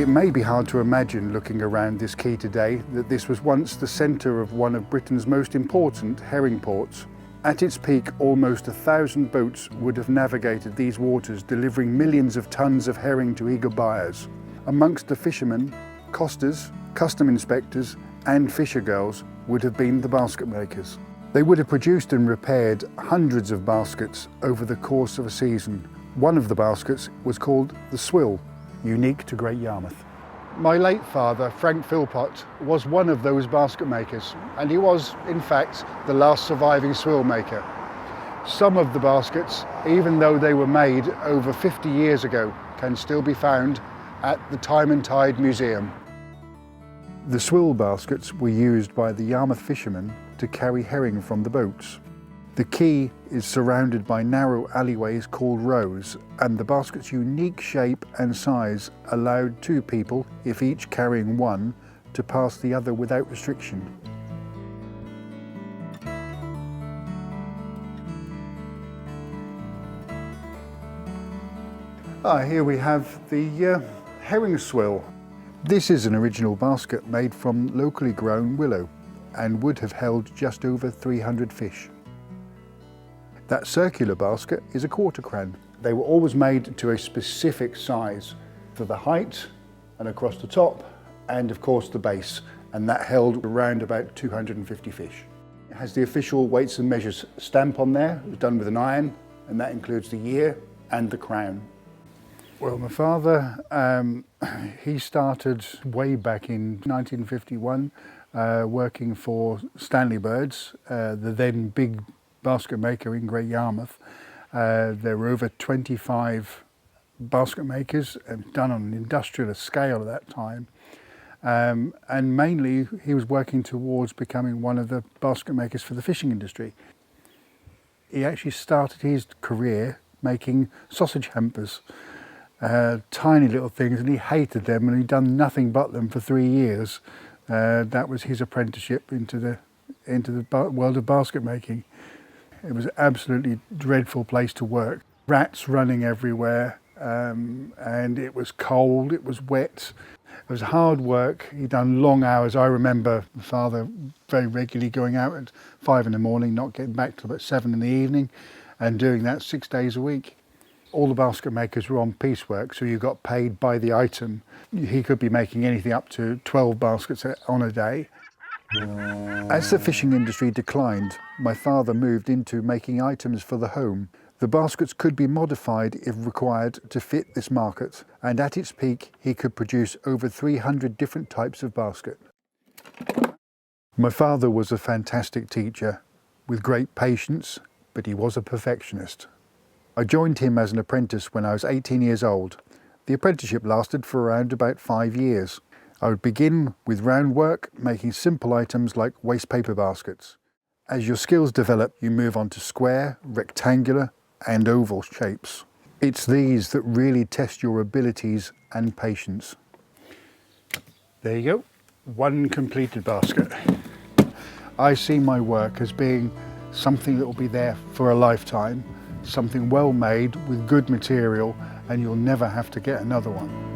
It may be hard to imagine looking around this quay today that this was once the centre of one of Britain's most important herring ports. At its peak, almost 1,000 boats would have navigated these waters, delivering millions of tons of herring to eager buyers. Amongst the fishermen, costers, custom inspectors and fisher girls would have been the basket makers. They would have produced and repaired hundreds of baskets over the course of a season. One of the baskets was called the swill, unique to Great Yarmouth. My late father, Frank Philpot, was one of those basket makers, and he was, in fact, the last surviving swill maker. Some of the baskets, even though they were made over 50 years ago, can still be found at the Time and Tide Museum. The swill baskets were used by the Yarmouth fishermen to carry herring from the boats. The quay is surrounded by narrow alleyways called rows, and the basket's unique shape and size allowed two people, if each carrying one, to pass the other without restriction. Here we have the herring swill. This is an original basket made from locally grown willow and would have held just over 300 fish. That circular basket is a quarter crown. They were always made to a specific size for the height and across the top and of course the base, and that held around about 250 fish. It has the official weights and measures stamp on there. It was done with an iron, and that includes the year and the crown. Well, my father, he started way back in 1951 working for Stanley Birds, the then big basket maker in Great Yarmouth. There were over 25 basket makers done on an industrial scale at that time. And mainly he was working towards becoming one of the basket makers for the fishing industry. He actually started his career making sausage hampers, tiny little things, and he hated them, and he'd done nothing but them for 3 years. That was his apprenticeship into the world of basket making. It was an absolutely dreadful place to work. Rats running everywhere, and it was cold, it was wet. It was hard work. He'd done long hours. I remember my father very regularly going out at 5 in the morning, not getting back till about 7 in the evening, and doing that 6 days a week. All the basket makers were on piecework, so you got paid by the item. He could be making anything up to 12 baskets on a day. As the fishing industry declined, my father moved into making items for the home. The baskets could be modified if required to fit this market, and at its peak he could produce over 300 different types of basket. My father was a fantastic teacher with great patience, but he was a perfectionist. I joined him as an apprentice when I was 18 years old. The apprenticeship lasted for around about 5 years. I would begin with round work, making simple items like waste paper baskets. As your skills develop, you move on to square, rectangular and oval shapes. It's these that really test your abilities and patience. There you go, one completed basket. I see my work as being something that will be there for a lifetime, something well made with good material, and you'll never have to get another one.